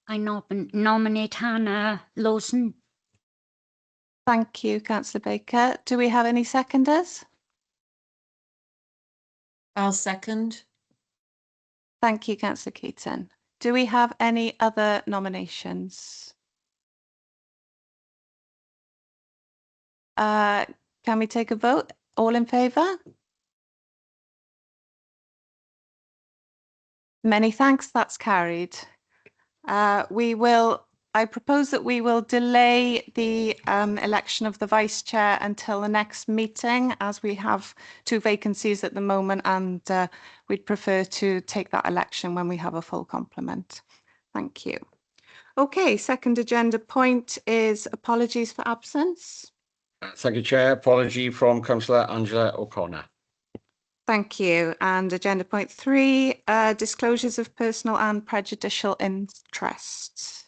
I nominate Hannah Lawson. Thank you, Councillor Baker. Do we have any seconders? I'll second. Thank you, Councillor Keaton. Do we have any other nominations? Can we take a vote? All in favour? Many thanks, that's carried. I propose that we will delay the election of the Vice Chair until the next meeting, as we have 2 vacancies at the moment, and we'd prefer to take that election when we have a full complement. Thank you. Okay, second agenda point is apologies for absence. Thank you, Chair. Apology from Councillor Angela O'Connor. Thank you. And agenda point 3, disclosures of personal and prejudicial interests.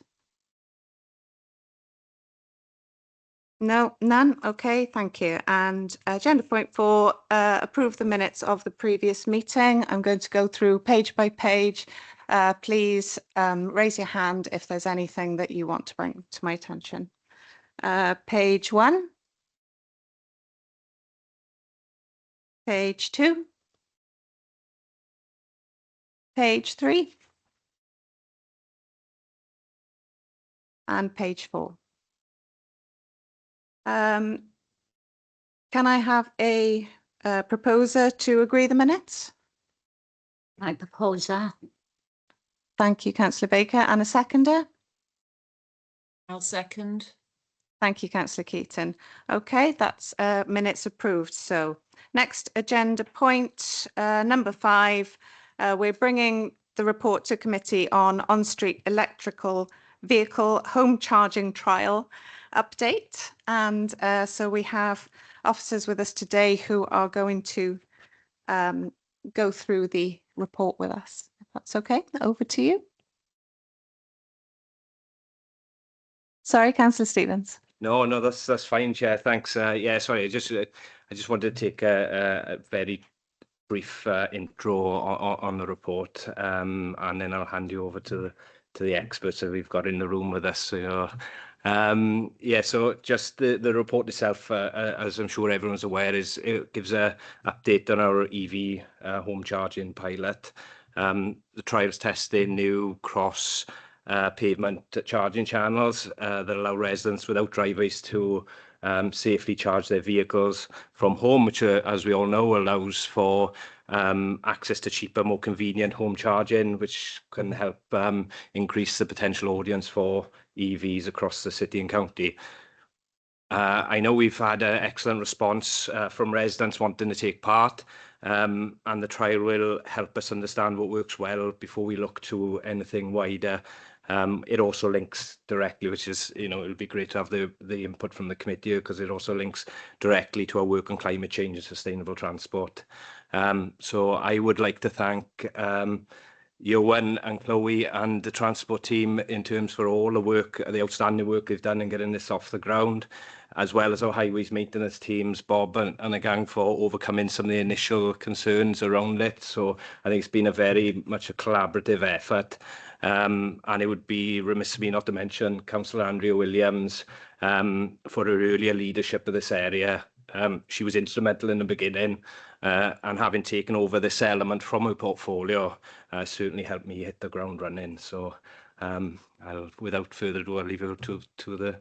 No, none. Okay, thank you. And agenda point 4, approve the minutes of the previous meeting. I'm going to go through page by page. Please raise your hand if there's anything that you want to bring to my attention. Page 1. Page 2. Page 3. And page 4. Can I have a proposer to agree the minutes? I propose that. Thank you, Councillor Baker. And a seconder? I'll second. Thank you, Councillor Keaton. Okay, that's minutes approved. So next agenda point, number 5, we're bringing the report to committee on street electrical vehicle home charging trial update. And so we have officers with us today who are going to go through the report with us. If that's okay, over to you. Sorry, Councillor Stevens. No, that's fine, Chair. Thanks. Yeah, sorry. I just wanted to take a very brief intro on the report, and then I'll hand you over to the experts that we've got in the room with us. So, yeah. So just the report itself, as I'm sure everyone's aware, it gives a update on our EV home charging pilot. The trials testing new cross pavement charging channels that allow residents without driveways to safely charge their vehicles from home, which, as we all know, allows for access to cheaper, more convenient home charging, which can help increase the potential audience for EVs across the city and county. I know we've had an excellent response from residents wanting to take part, and the trial will help us understand what works well before we look to anything wider. It also links directly, which is, it'll be great to have the input from the committee, because it also links directly to our work on climate change and sustainable transport. So I would like to thank Johan and Chloe and the transport team in terms for all the outstanding work they've done in getting this off the ground, as well as our highways maintenance teams, Bob and the gang, for overcoming some of the initial concerns around it. So I think it's been a very much a collaborative effort. And it would be remiss of me not to mention Councillor Andrea Williams for her earlier leadership of this area. She was instrumental in the beginning, and having taken over this element from her portfolio certainly helped me hit the ground running. So without further ado, I'll leave it to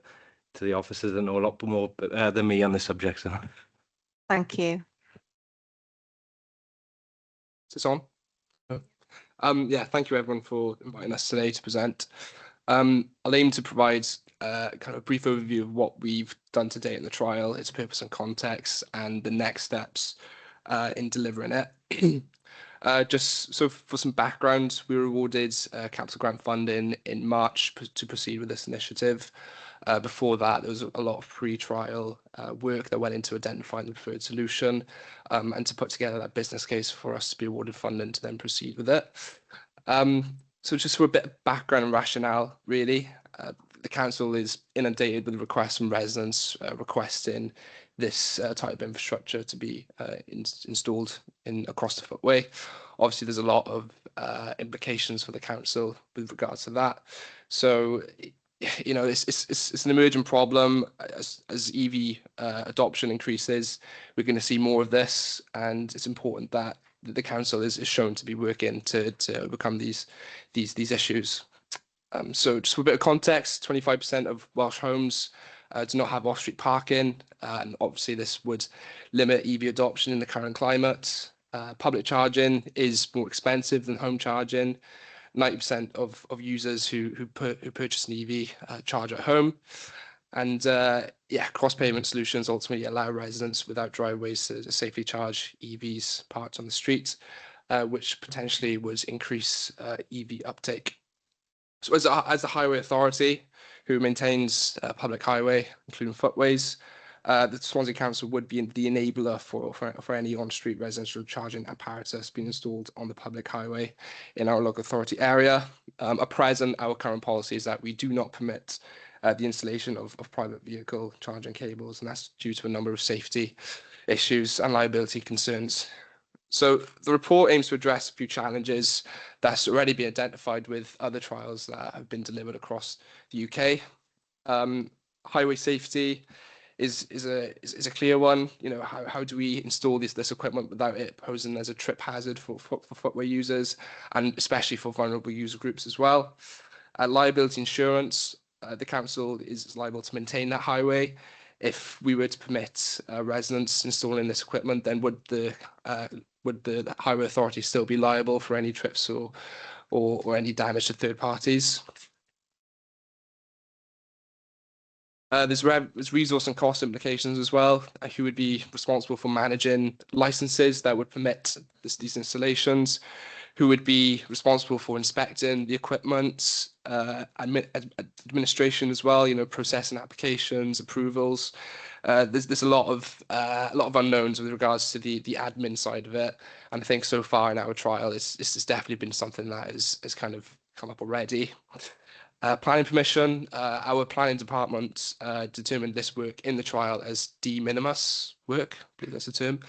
the officers that know a lot more than me on this subject. So. Thank you. Is this on? Yeah, thank you everyone for inviting us today to present. I'll aim to provide kind of a brief overview of what we've done to date in the trial, its purpose and context, and the next steps in delivering it. Just so for some background, we were awarded capital grant funding in March to proceed with this initiative. Before that, there was a lot of pre-trial work that went into identifying the preferred solution, and to put together that business case for us to be awarded funding to then proceed with it. So just for a bit of background and rationale, really, the council is inundated with requests from residents requesting this type of infrastructure to be installed across the footway. Obviously, there's a lot of implications for the council with regards to that. So, you know, it's an emerging problem. As EV adoption increases, we're going to see more of this, and it's important that the council is shown to be working to overcome these issues. So just for a bit of context, 25% of Welsh homes do not have off-street parking, and obviously this would limit EV adoption in the current climate. Public charging is more expensive than home charging. 90% of users who purchase an EV charge at home. And yeah, cross-payment solutions ultimately allow residents without driveways to safely charge EVs parked on the street, which potentially would increase EV uptake. So as a highway authority who maintains public highway, including footways, the Swansea Council would be the enabler for any on-street residential charging apparatus being installed on the public highway in our local authority area. At present, our current policy is that we do not permit the installation of private vehicle charging cables, and that's due to a number of safety issues and liability concerns. So the report aims to address a few challenges that's already been identified with other trials that have been delivered across the UK. Highway safety is a clear one. You know, how do we install this equipment without it posing as a trip hazard for footway users, and especially for vulnerable user groups as well. Liability insurance, the council is liable to maintain that highway. If we were to permit residents installing this equipment, then would the highway authority still be liable for any trips or any damage to third parties? There's resource and cost implications as well. Who would be responsible for managing licenses that would permit these installations? Who would be responsible for inspecting the equipment, administration as well? You know, processing applications, approvals. There's a lot of unknowns with regards to the admin side of it, and I think so far in our trial, this has definitely been something that has kind of come up already. Planning permission, our planning department determined this work in the trial as de minimis work, I believe that's the term.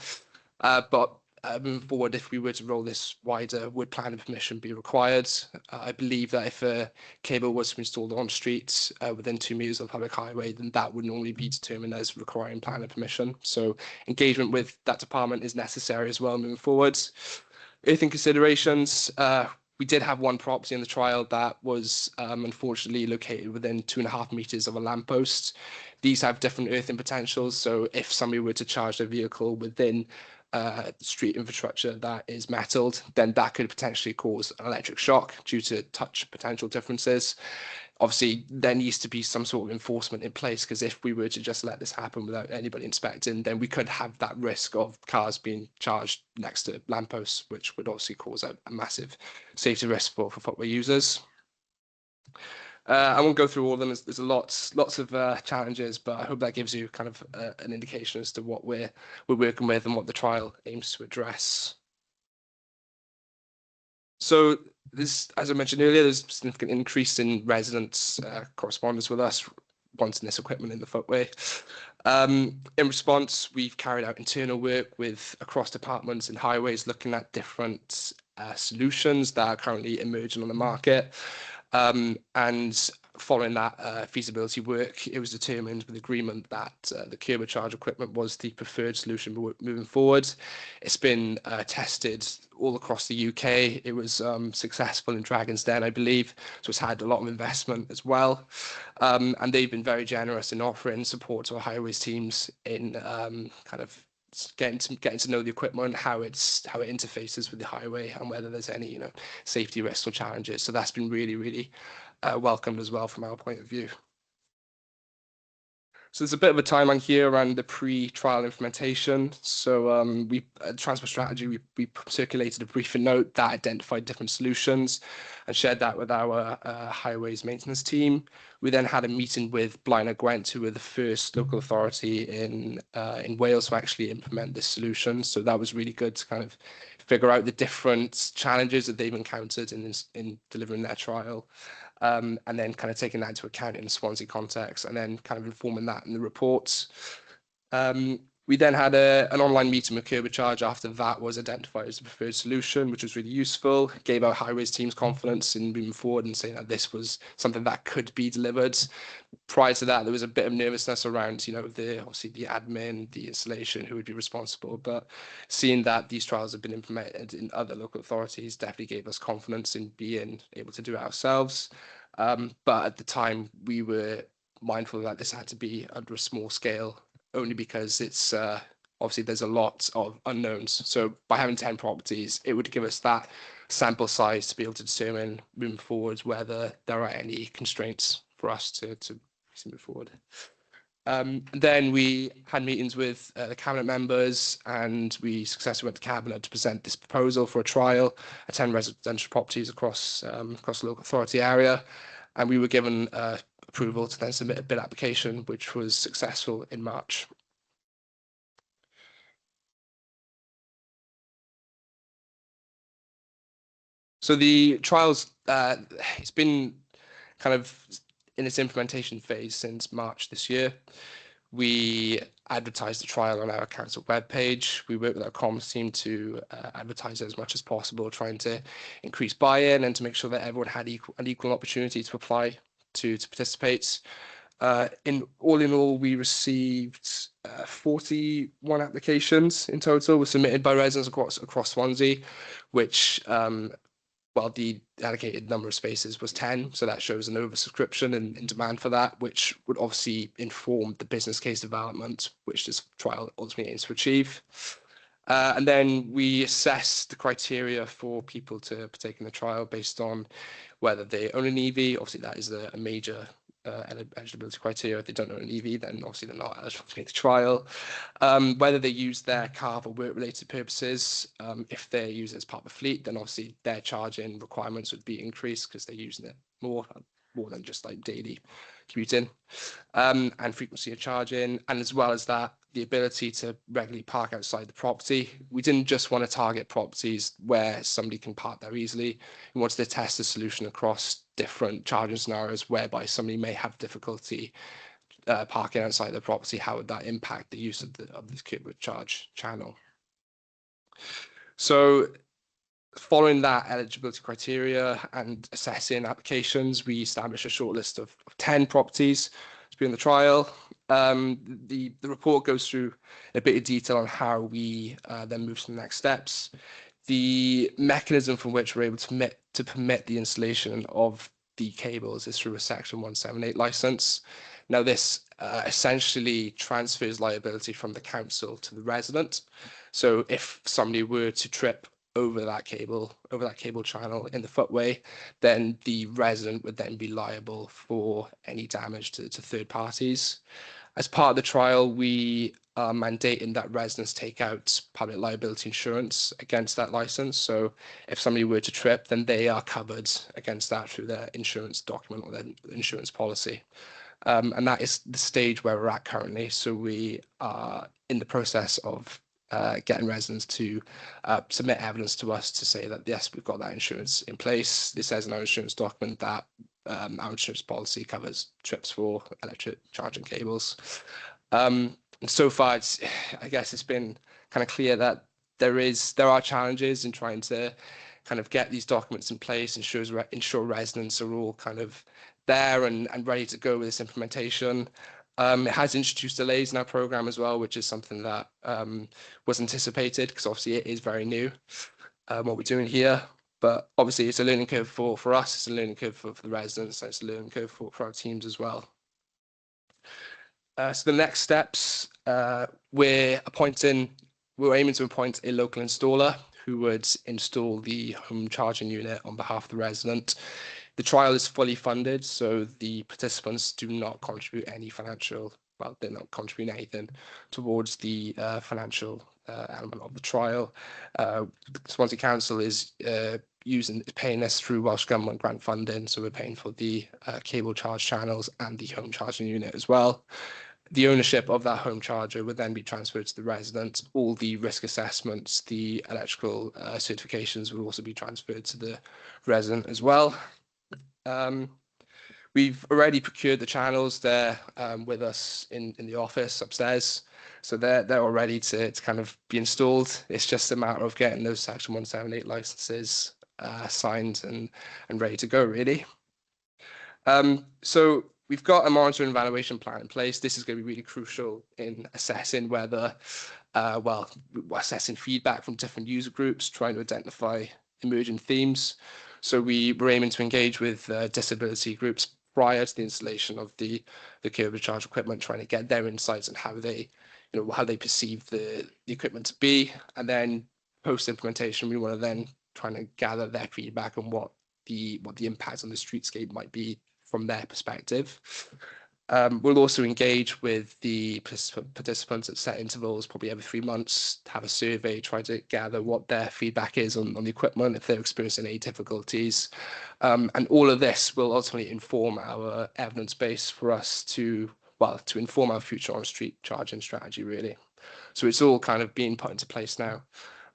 But moving forward, if we were to roll this wider, would planning permission be required? I believe that if a cable was to be installed on streets within 2 meters of the public highway, then that would normally be determined as requiring planning permission. So engagement with that department is necessary as well moving forward. Earthing considerations, we did have one property in the trial that was unfortunately located within 2.5 meters of a lamppost. These have different earthing potentials, so if somebody were to charge their vehicle within street infrastructure that is metalled, then that could potentially cause an electric shock due to touch potential differences. Obviously, there needs to be some sort of enforcement in place, because if we were to just let this happen without anybody inspecting, then we could have that risk of cars being charged next to lampposts, which would obviously cause a massive safety risk for footway users. I won't go through all of them. There's lots of challenges, but I hope that gives you kind of an indication as to what we're working with and what the trial aims to address. So this, as I mentioned earlier, there's a significant increase in residents' correspondence with us wanting this equipment in the footway. In response, we've carried out internal work across departments and highways, looking at different solutions that are currently emerging on the market. And following that feasibility work, it was determined with agreement that the turbocharge equipment was the preferred solution moving forward. It's been tested all across the UK. It was successful in Dragon's Den, I believe, so it's had a lot of investment as well. And they've been very generous in offering support to our highways teams in kind of getting to know the equipment, how it interfaces with the highway, and whether there's any safety risks or challenges. So that's been really welcomed as well from our point of view. So there's a bit of a timeline here around the pre-trial implementation. So Transport Strategy, we circulated a briefing note that identified different solutions and shared that with our highways maintenance team. We then had a meeting with Blaenau Gwent, who were the first local authority in Wales to actually implement this solution. So that was really good to kind of figure out the different challenges that they've encountered in delivering their trial, and then kind of taking that into account in the Swansea context, and then kind of informing that in the reports. We then had an online meeting with Charge after that was identified as the preferred solution, which was really useful, gave our high-risk teams confidence in moving forward and saying that this was something that could be delivered. Prior to that, there was a bit of nervousness around, obviously the admin, the installation, who would be responsible. But seeing that these trials have been implemented in other local authorities definitely gave us confidence in being able to do it ourselves. But at the time, we were mindful that this had to be under a small scale, only because it's obviously there's a lot of unknowns. So by having 10 properties, it would give us that sample size to be able to determine moving forward whether there are any constraints for us to move forward. Then we had meetings with the cabinet members, and we successfully went to cabinet to present this proposal for a trial at 10 residential properties across the local authority area, and we were given approval to then submit a bid application, which was successful in March. So the trials, it's been kind of in its implementation phase since March this year. We advertised the trial on our council webpage. We worked with our comms team to advertise it as much as possible, trying to increase buy-in and to make sure that everyone had an equal opportunity to apply to participate. In all, we received 41 applications in total were submitted by residents across Swansea, which well, the allocated number of spaces was 10, so that shows an oversubscription and demand for that, which would obviously inform the business case development, which this trial ultimately aims to achieve. And then we assess the criteria for people to partake in the trial based on whether they own an EV. Obviously, that is a major eligibility criteria. If they don't own an EV, then obviously they're not eligible to make the trial. Whether they use their car for work-related purposes. If they use it as part of a fleet, then obviously their charging requirements would be increased because they're using it more than just like daily commuting, and frequency of charging, and as well as that, the ability to regularly park outside the property. We didn't just want to target properties where somebody can park there easily. We wanted to test the solution across different charging scenarios whereby somebody may have difficulty parking outside the property. How would that impact the use of this curb charge channel? So following that eligibility criteria and assessing applications, we established a short list of 10 properties to be in the trial. The report goes through a bit of detail on how we then move to the next steps. The mechanism from which we're able to permit the installation of the cables is through a Section 178 license. Now, this essentially transfers liability from the council to the resident. So if somebody were to trip over that cable channel in the footway, then the resident would then be liable for any damage to third parties. As part of the trial, we are mandating that residents take out public liability insurance against that license. So if somebody were to trip, then they are covered against that through their insurance document or their insurance policy. And that is the stage where we're at currently. So we are in the process of getting residents to submit evidence to us to say that, yes, we've got that insurance in place. This says in our insurance document that our insurance policy covers trips for electric charging cables. And so far, I guess it's been kind of clear that there are challenges in trying to kind of get these documents in place, ensure residents are all kind of there and ready to go with this implementation. It has introduced delays in our program as well, which is something that was anticipated because obviously it is very new, what we're doing here. But obviously it's a learning curve for us, it's a learning curve for the residents, and it's a learning curve for our teams as well. So the next steps, we're aiming to appoint a local installer who would install the home charging unit on behalf of the resident. The trial is fully funded, so the participants do not contribute any financial, well, they're not contributing anything towards the financial element of the trial. Swansea Council is paying us through Welsh Government grant funding, so we're paying for the cable charge channels and the home charging unit as well. the ownership of that home charger would then be transferred to the resident. All the risk assessments, the electrical certifications would also be transferred to the resident as well. We've already procured the channels. They're with us in the office upstairs. So they're all ready to kind of be installed. It's just a matter of getting those Section 178 licenses signed and ready to go, really. So we've got a monitoring and evaluation plan in place. This is going to be really crucial in assessing whether, well, assessing feedback from different user groups, trying to identify emerging themes. So we're aiming to engage with disability groups prior to the installation of the curb charge equipment, trying to get their insights on how they, how they perceive the equipment to be, and then post implementation, we want to then try to gather their feedback on what the impact on the streetscape might be from their perspective. We'll also engage with the participants at set intervals, probably every 3 months, to have a survey, try to gather what their feedback is on the equipment, if they're experiencing any difficulties. And all of this will ultimately inform our evidence base for us to inform our future on-street charging strategy, really. So it's all kind of being put into place now.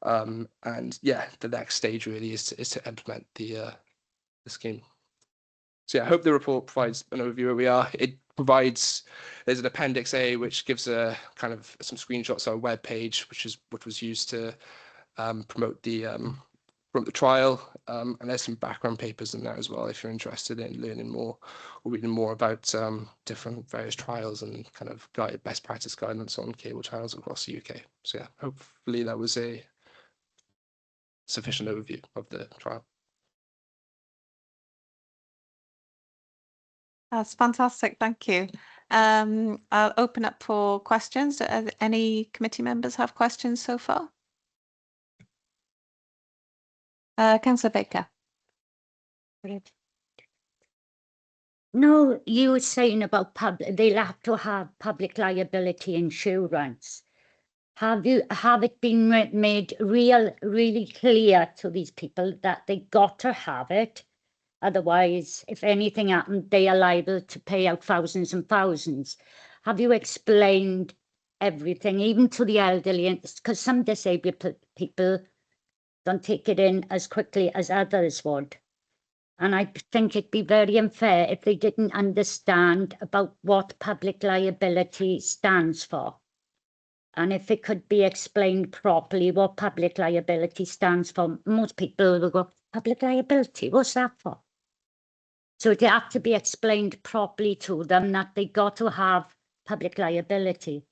And yeah, the next stage really is to implement the scheme. So yeah, I hope the report provides an overview where we are. It provides, there's an Appendix A which gives a kind of some screenshots of our web page, which was used to promote the trial, and there's some background papers in there as well if you're interested in learning more or reading more about different various trials and kind of best practice guidance on cable channels across the UK. So yeah, hopefully that was a sufficient overview of the trial. That's fantastic. Thank you. I'll open up for questions. Any committee members have questions so far? Councillor Baker. No, you were saying about they'll have to have public liability insurance. Have it been made really clear to these people that they got to have it? Otherwise, if anything happened, they are liable to pay out thousands and thousands. Have you explained everything, even to the elderly? Because some disabled people don't take it in as quickly as others would. And I think it'd be very unfair if they didn't understand about what public liability stands for. And if it could be explained properly what public liability stands for, most people will go, public liability, what's that for? So it had to be explained properly to them that they got to have public liability.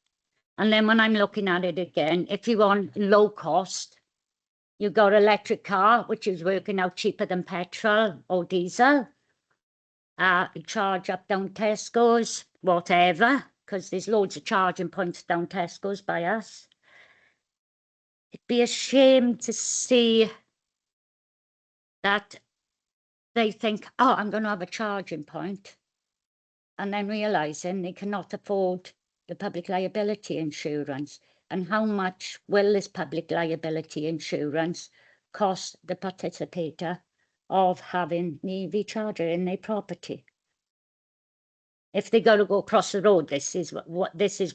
And then when I'm looking at it again, if you want low cost, you've got electric car, which is working out cheaper than petrol or diesel. Charge up down Tesco's, whatever, because there's loads of charging points down Tesco's by us. It'd be a shame to see that they think, oh, I'm going to have a charging point, and then realising they cannot afford the public liability insurance. And how much will this public liability insurance cost the participator of having the EV charger in their property? If they got to go across the road, this is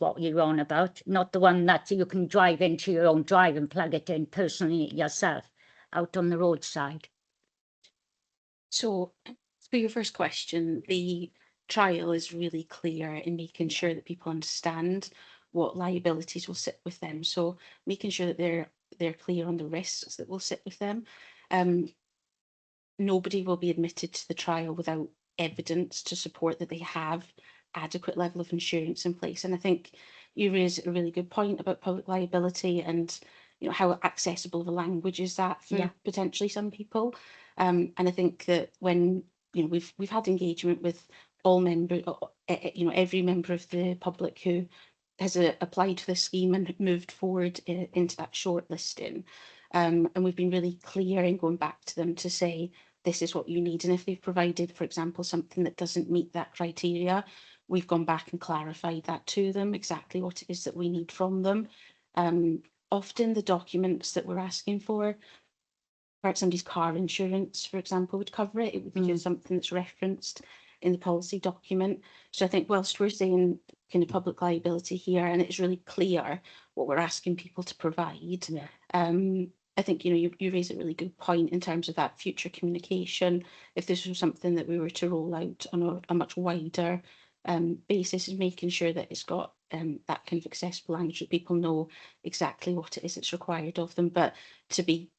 what you're on about, not the one that you can drive into your own drive and plug it in personally yourself out on the roadside. So for your first question, the trial is really clear in making sure that people understand what liabilities will sit with them. So making sure that they're clear on the risks that will sit with them. Nobody will be admitted to the trial without evidence to support that they have adequate level of insurance in place. And I think you raise a really good point about public liability and how accessible of a language is that for potentially some people. And I think that when we've had engagement with all members, every member of the public who has applied for the scheme and moved forward into that shortlisting, and we've been really clear in going back to them to say this is what you need. And if they've provided, for example, something that doesn't meet that criteria, we've gone back and clarified that to them, exactly what it is that we need from them. Often the documents that we're asking for somebody's car insurance, for example, would cover it. It would be just something that's referenced in the policy document. So I think whilst we're saying kind of public liability here, and it's really clear what we're asking people to provide. Yeah. I think, you raise a really good point in terms of that future communication. If this was something that we were to roll out on a much wider basis, is making sure that it's got that kind of accessible language, that people know exactly what it is that's required of them. But to be,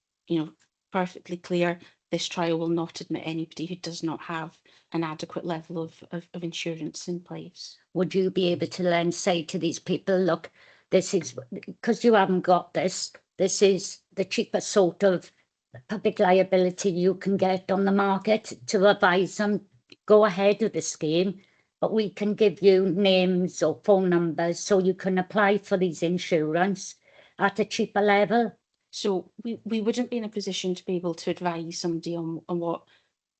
perfectly clear, this trial will not admit anybody who does not have an adequate level of insurance in place. Would you be able to then say to these people, look, this is, because you haven't got this is the cheapest sort of public liability you can get on the market, to advise them, go ahead with the scheme, but we can give you names or phone numbers so you can apply for these insurance at a cheaper level? So we wouldn't be in a position to be able to advise somebody on what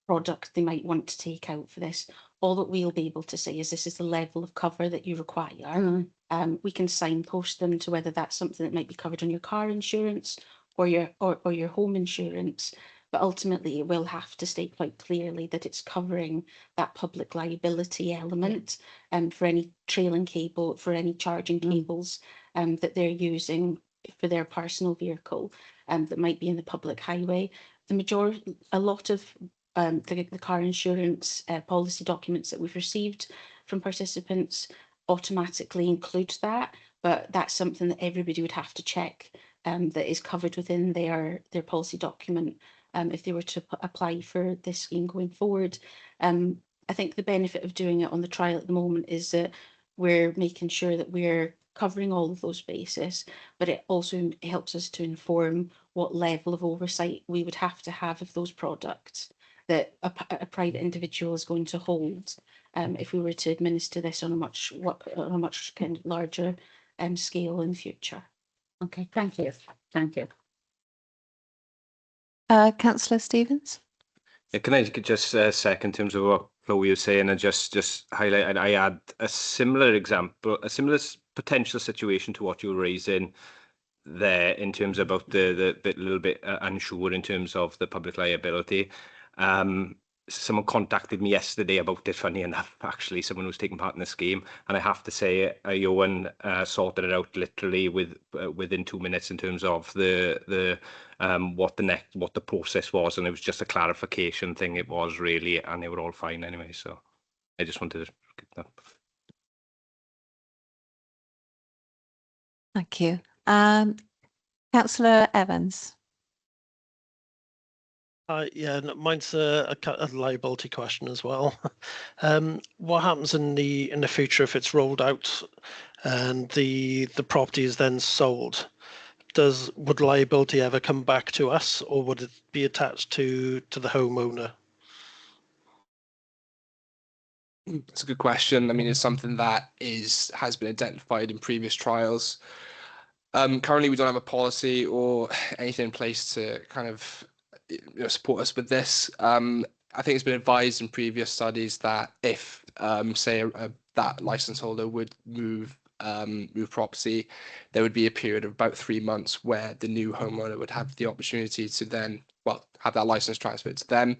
product they might want to take out for this. All that we'll be able to say is this is the level of cover that you require. We can signpost them to whether that's something that might be covered on your car insurance or your home insurance. But ultimately, it will have to state quite clearly that it's covering that public liability element, for any trailing cable, for any charging cables that they're using for their personal vehicle, that might be in the public highway. A lot of the car insurance policy documents that we've received from participants automatically include that, but that's something that everybody would have to check that is covered within their policy document if they were to apply for this scheme going forward. I think the benefit of doing it on the trial at the moment is that we're making sure that we're covering all of those bases, but it also helps us to inform what level of oversight we would have to have of those products that a private individual is going to hold if we were to administer this on a much kind of larger scale in the future. Okay, thank you. Thank you. Councillor Stevens? Yeah, can I just second in terms of what Chloe was saying, and just highlight, I had a similar example, a similar potential situation to what you were raising there in terms about the little bit unsure in terms of the public liability. Someone contacted me yesterday about it, funny enough, actually, someone who's taking part in the scheme, and I have to say, Johan sorted it out literally within 2 minutes in terms of the what the process was, and it was just a clarification thing. It was really, and they were all fine anyway. So I just wanted to get that. Thank you. Councillor Evans? Yeah, mine's a liability question as well. What happens in the future if it's rolled out and the property is then sold? Would liability ever come back to us, or would it be attached to the homeowner? It's a good question. I mean, it's something that has been identified in previous trials. Currently, we don't have a policy or anything in place to kind of support us with this. I think it's been advised in previous studies that if, say, that license holder would move property, there would be a period of about 3 months where the new homeowner would have the opportunity to then, have that license transferred to them.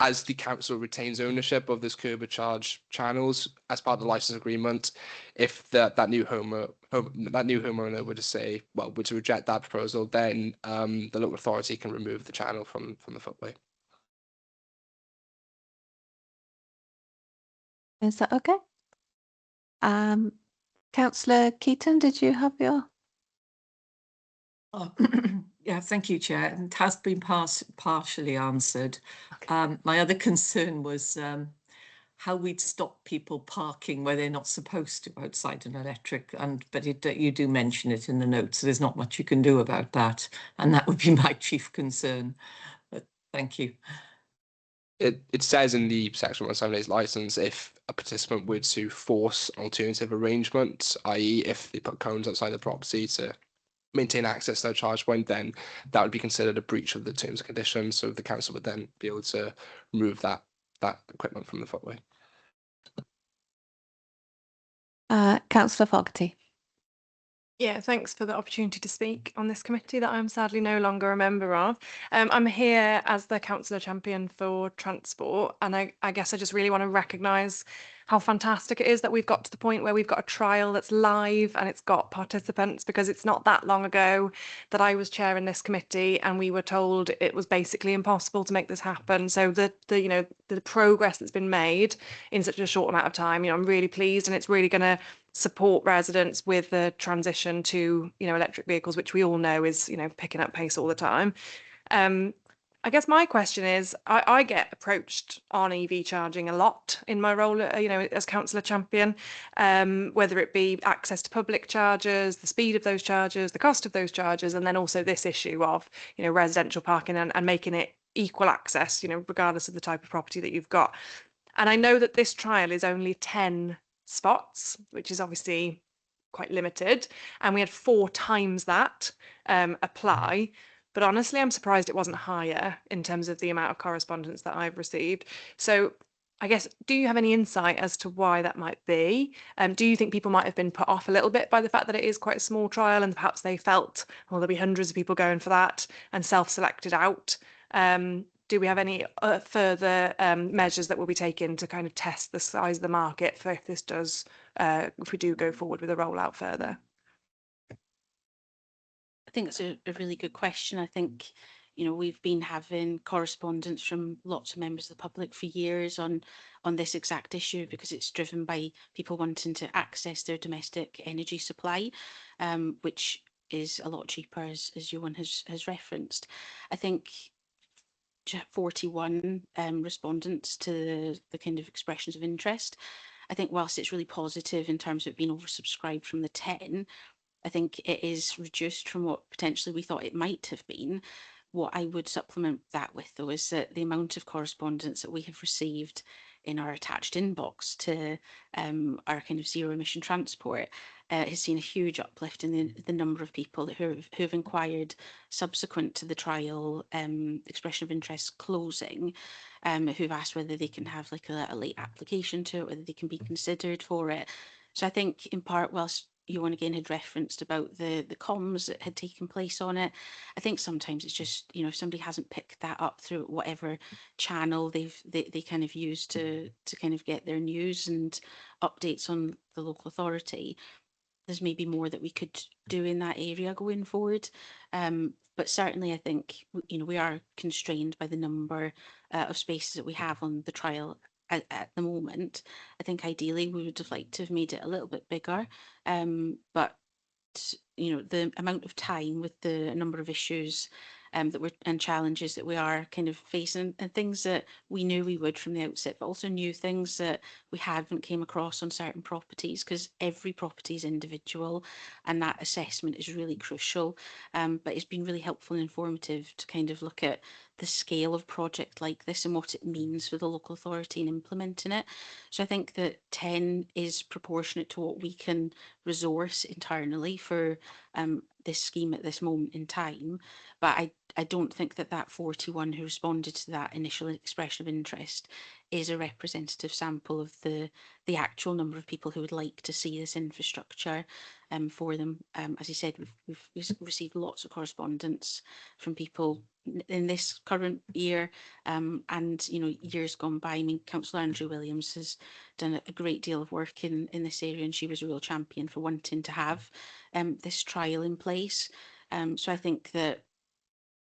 As the council retains ownership of this curb charge channels as part of the license agreement, if that new homeowner were to say, were to reject that proposal, then the local authority can remove the channel from the footway. Is that okay? Councillor Keaton, did you have your? Oh, yeah, thank you, Chair. It has been partially answered. My other concern was how we'd stop people parking where they're not supposed to outside an electric, but you do mention it in the notes, so there's not much you can do about that, and that would be my chief concern. But thank you. It says in the Section 178 license, if a participant were to force alternative arrangements, i.e. if they put cones outside the property to maintain access to their charge point, then that would be considered a breach of the terms and conditions. So the council would then be able to remove that equipment from the footway. Councillor Fogarty. Yeah, thanks for the opportunity to speak on this committee that I'm sadly no longer a member of. I'm here as the councillor champion for transport, and I guess I just really want to recognise how fantastic it is that we've got to the point where we've got a trial that's live and it's got participants, because it's not that long ago that I was chairing this committee and we were told it was basically impossible to make this happen. So the progress that's been made in such a short amount of time, I'm really pleased, and it's really going to support residents with the transition to electric vehicles, which we all know is picking up pace all the time. I guess my question is, I get approached on EV charging a lot in my role, as councillor champion, whether it be access to public chargers, the speed of those chargers, the cost of those chargers, and then also this issue of residential parking and making it equal access, regardless of the type of property that you've got. And I know that this trial is only 10 spots, which is obviously quite limited, and we had 4 times that apply. But honestly, I'm surprised it wasn't higher in terms of the amount of correspondence that I've received. So I guess, do you have any insight as to why that might be? Do you think people might have been put off a little bit by the fact that it is quite a small trial, and perhaps they felt, well, there'll be hundreds of people going for that and self-selected out? Do we have any further measures that will be taken to kind of test the size of the market for if we do go forward with a rollout further? I think that's a really good question. I think, we've been having correspondence from lots of members of the public for years on this exact issue, because it's driven by people wanting to access their domestic energy supply, which is a lot cheaper, as Johan has referenced. I think 41 respondents to the kind of expressions of interest. I think whilst it's really positive in terms of it being oversubscribed from the 10, I think it is reduced from what potentially we thought it might have been. What I would supplement that with, though, is that the amount of correspondence that we have received in our attached inbox to our kind of zero emission transport has seen a huge uplift in the number of people who've inquired subsequent to the trial expression of interest closing, who've asked whether they can have like a late application to it, whether they can be considered for it. So I think in part, whilst Johan again had referenced about the comms that had taken place on it, I think sometimes it's just, if somebody hasn't picked that up through whatever channel they kind of use to kind of get their news and updates on the local authority, there's maybe more that we could do in that area going forward. But certainly I think, we are constrained by the number of spaces that we have on the trial at the moment. I think ideally we would have liked to have made it a little bit bigger, but the amount of time with the number of issues and challenges that we are kind of facing, and things that we knew we would from the outset, but also new things that we hadn't came across on certain properties, because every property is individual and that assessment is really crucial. But it's been really helpful and informative to kind of look at the scale of project like this and what it means for the local authority in implementing it. So I think that 10 is proportionate to what we can resource internally for this scheme at this moment in time. But I don't think that 41 who responded to that initial expression of interest is a representative sample of the actual number of people who would like to see this infrastructure for them. As you said, we've received lots of correspondence from people in this current year and years gone by. I mean, Councillor Andrew Williams has done a great deal of work in this area, and she was a real champion for wanting to have this trial in place. So I think that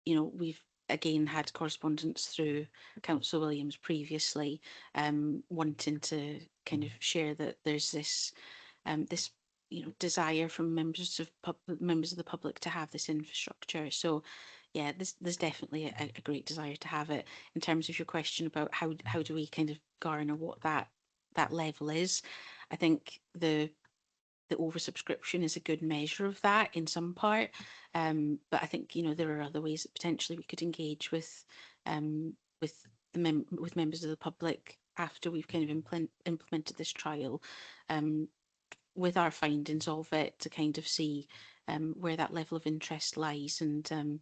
we've again had correspondence through Councillor Williams previously, wanting to kind of share that there's this desire from members of the public to have this infrastructure. So yeah, there's definitely a great desire to have it. In terms of your question about how do we kind of garner what that level is, I think the oversubscription is a good measure of that in some part. But I think, there are other ways that potentially we could engage with members of the public after we've kind of implemented this trial, with our findings of it, to kind of see where that level of interest lies. And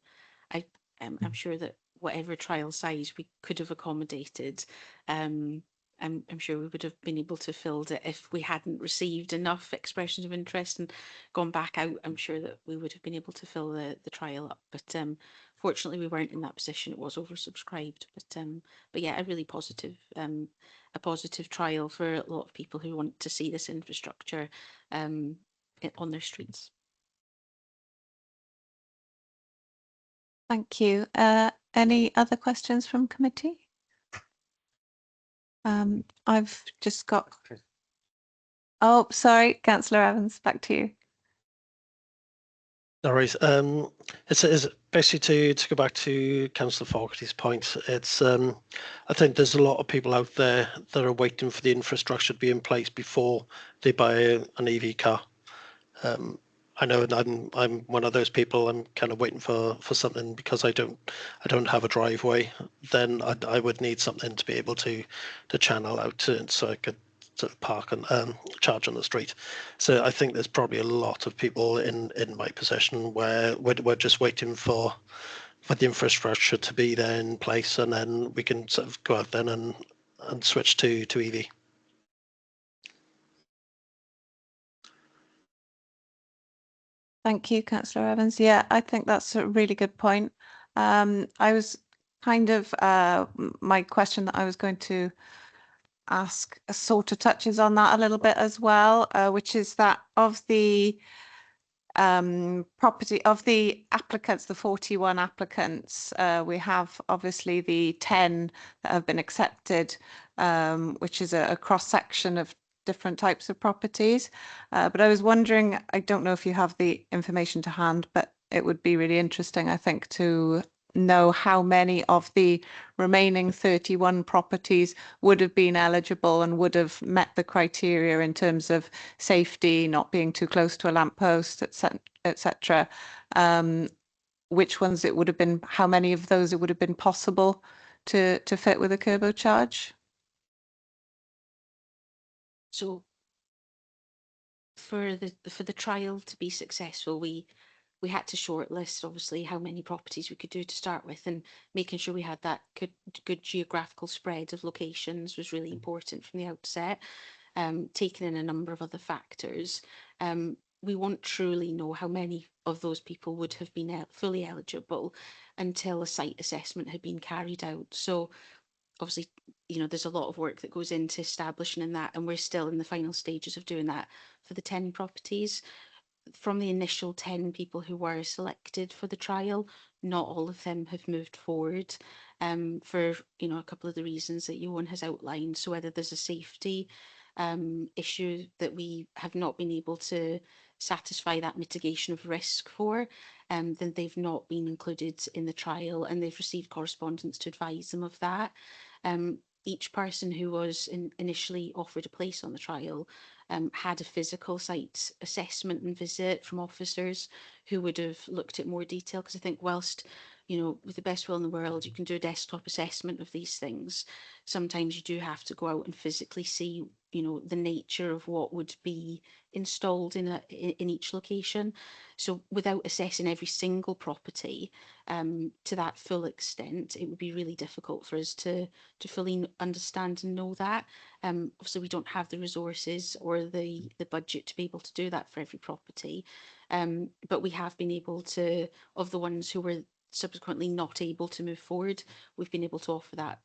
I'm sure that whatever trial size we could have accommodated, I'm sure we would have been able to fill it if we hadn't received enough expressions of interest and gone back out. I'm sure that we would have been able to fill the trial up, but fortunately we weren't in that position. It was oversubscribed, but yeah, a positive trial for a lot of people who want to see this infrastructure on their streets. Thank you. Any other questions from committee? I've just got. Oh, sorry, Councillor Evans, back to you. No worries. It's basically to go back to Councillor Fogarty's point. It's I think there's a lot of people out there that are waiting for the infrastructure to be in place before they buy an EV car. I know I'm one of those people. I'm kind of waiting for something because I don't have a driveway. Then I would need something to be able to channel out to, so I could sort of park and charge on the street. So I think there's probably a lot of people in my position where we're just waiting for the infrastructure to be there in place, and then we can sort of go out then and switch to EV. Thank you, Councillor Evans. Yeah, I think that's a really good point. I was kind of, my question that I was going to ask sort of touches on that a little bit as well, which is that of the applicants, the 41 applicants, we have obviously the 10 that have been accepted, which is a cross section of different types of properties. But I was wondering, I don't know if you have the information to hand, but it would be really interesting, I think, to know how many of the remaining 31 properties would have been eligible and would have met the criteria in terms of safety, not being too close to a lamppost, etc. Which ones it would have been, how many of those it would have been possible to fit with a turbo charge? So for the trial to be successful, we had to shortlist obviously how many properties we could do to start with, and making sure we had that good geographical spread of locations was really important from the outset. Taking in a number of other factors, we won't truly know how many of those people would have been fully eligible until a site assessment had been carried out. So obviously, you know, there's a lot of work that goes into establishing that, and we're still in the final stages of doing that for the 10 properties. From the initial 10 people who were selected for the trial, not all of them have moved forward, for, you know, a couple of the reasons that Johan has outlined. So whether there's a safety issue that we have not been able to satisfy that mitigation of risk for, then they've not been included in the trial, and they've received correspondence to advise them of that. Each person who was initially offered a place on the trial had a physical site assessment and visit from officers who would have looked at more detail, because I think whilst, you know, with the best will in the world, you can do a desktop assessment of these things, sometimes you do have to go out and physically see, you know, the nature of what would be installed in each location. So without assessing every single property to that full extent, it would be really difficult for us to fully understand and know that. Obviously, we don't have the resources or the budget to be able to do that for every property, but we have been able to, of the ones who were subsequently not able to move forward, we've been able to offer that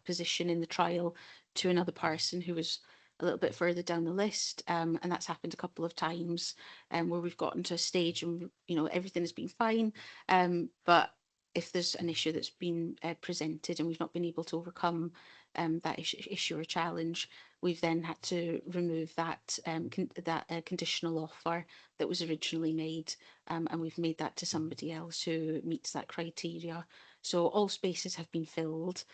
position in the trial to another person who was a little bit further down the list, and that's happened a couple of times, where we've gotten to a stage and, you know, everything has been fine, but if there's an issue that's been presented and we've not been able to overcome that issue or challenge, we've then had to remove that conditional offer that was originally made, and we've made that to somebody else who meets that criteria. So all spaces have been filled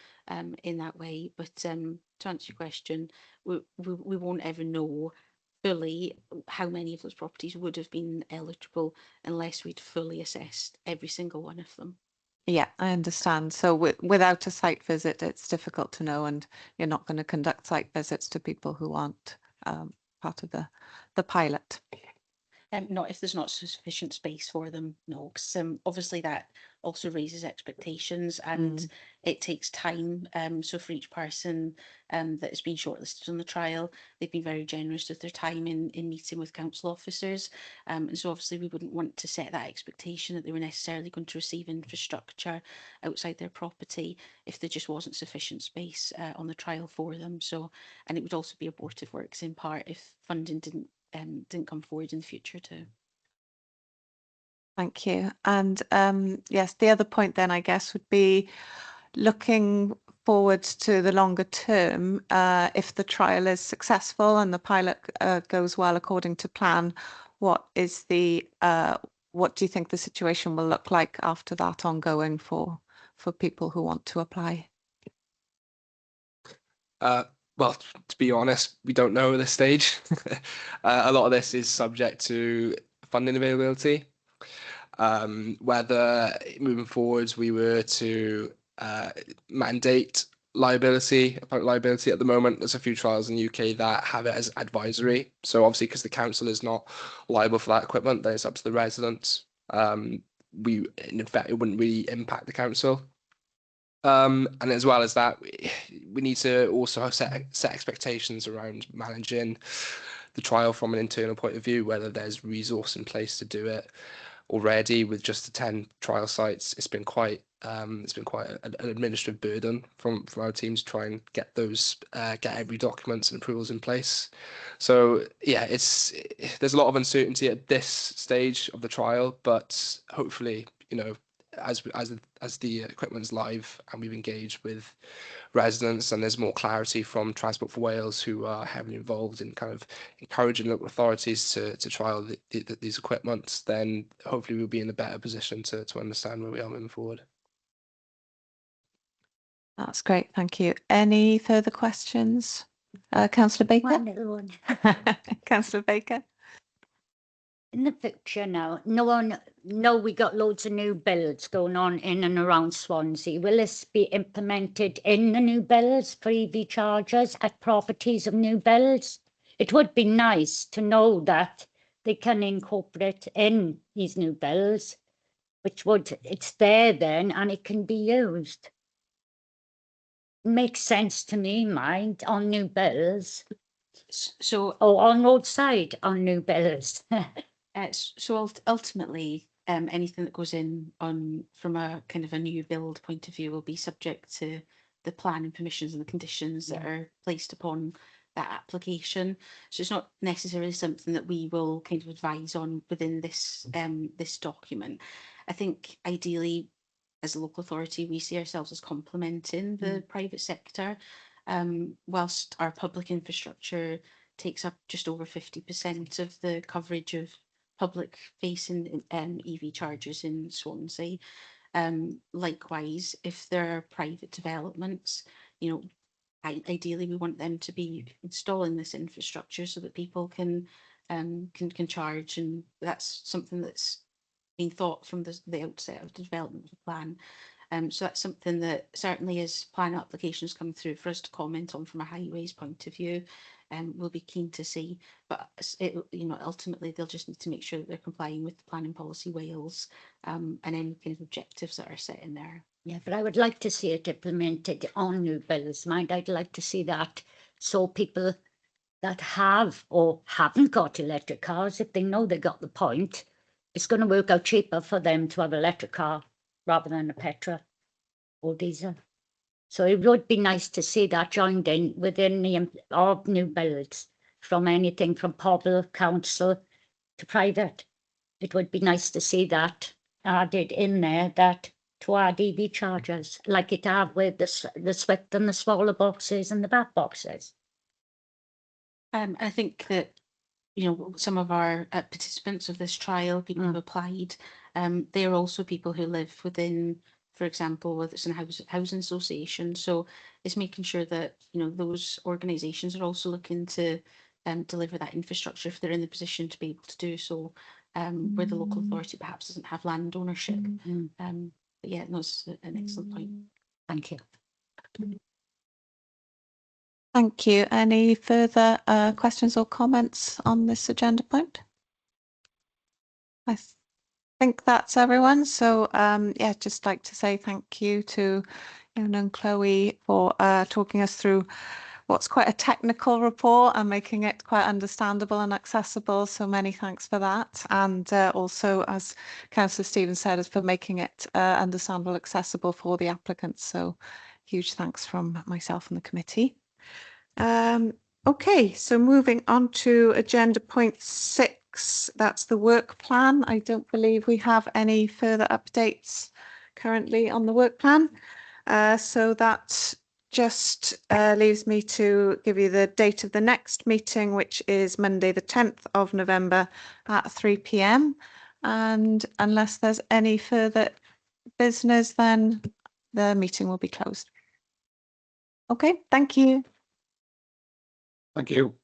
in that way, but to answer your question, we won't ever know fully how many of those properties would have been eligible unless we'd fully assessed every single one of them. Yeah, I understand. So without a site visit, it's difficult to know, and you're not going to conduct site visits to people who aren't part of the pilot. Not if there's not sufficient space for them, no, because obviously that also raises expectations and it takes time. So for each person that has been shortlisted on the trial, they've been very generous with their time in meeting with council officers. And so obviously we wouldn't want to set that expectation that they were necessarily going to receive infrastructure outside their property if there just wasn't sufficient space on the trial for them. So, and it would also be abortive works in part if funding didn't come forward in the future too. Thank you. And yes, the other point then I guess would be looking forward to the longer term. If the trial is successful and the pilot goes well according to plan, what is the what do you think the situation will look like after that ongoing for people who want to apply? Well, to be honest, we don't know at this stage. A lot of this is subject to funding availability. Whether moving forwards we were to mandate liability, public liability. At the moment, there's a few trials in the UK that have it as advisory. So obviously, because the council is not liable for that equipment, then it's up to the residents. In fact, it wouldn't really impact the council. And as well as that, we need to also set expectations around managing the trial from an internal point of view, whether there's resource in place to do it. Already with just the 10 trial sites, it's been quite an administrative burden from our team to try and get those get every documents and approvals in place. So yeah, there's a lot of uncertainty at this stage of the trial, but hopefully, you know, as the equipment's live and we've engaged with residents and there's more clarity from Transport for Wales, who are heavily involved in kind of encouraging local authorities to trial these equipments, then hopefully we'll be in a better position to understand where we are moving forward. That's great, thank you. Any further questions? Councillor Baker? One little one. Councillor Baker? In the future now, we got loads of new builds going on in and around Swansea. Will this be implemented in the new builds for EV chargers at properties of new builds? It would be nice to know that they can incorporate in these new builds, it's there then and it can be used. Makes sense to me, mind, on new builds. So, on roadside on new builds. so ultimately, anything that goes in from a kind of a new build point of view will be subject to the plan and permissions and the conditions that are placed upon that application. So it's not necessarily something that we will kind of advise on within this this document. I think ideally, as a local authority, we see ourselves as complementing the private sector, whilst our public infrastructure takes up just over 50% of the coverage of public facing EV chargers in Swansea. Likewise, if there are private developments, you know, ideally we want them to be installing this infrastructure so that people can charge, and that's something that's been thought from the outset of the development of the plan. So that's something that certainly as plan applications come through for us to comment on from a highways point of view, we'll be keen to see. But ultimately they'll just need to make sure that they're complying with the Planning Policy Wales and any kind of objectives that are set in there. Yeah, but I would like to see it implemented on new builds, mind. I'd like to see that, so people that have or haven't got electric cars, if they know they got the point, it's going to work out cheaper for them to have an electric car rather than a petrol or diesel. So it would be nice to see that joined in within the of new builds, from anything from Pobl Council to private. It would be nice to see that added in there, that to add EV chargers like it have with the Swift and the smaller boxes and the back boxes. I think that, you know, some of our participants of this trial, people who applied, they are also people who live within, for example, whether it's a housing association. So it's making sure that, you know, those organisations are also looking to deliver that infrastructure if they're in the position to be able to do so, where the local authority perhaps doesn't have land ownership. But yeah, that's an excellent point. Thank you. Thank you. Any further questions or comments on this agenda point? I think that's everyone. So yeah, just like to say thank you to Ian and Chloe for talking us through what's quite a technical report and making it quite understandable and accessible. So many thanks for that. And also, as Councillor Stevens said, is for making it understandable, accessible for the applicants. So huge thanks from myself and the committee. Okay, so moving on to agenda point 6, that's the work plan. I don't believe we have any further updates currently on the work plan. So that just leaves me to give you the date of the next meeting, which is Monday, the 10th of November at 3 p.m. And unless there's any further business, then the meeting will be closed. Okay, thank you. Thank you.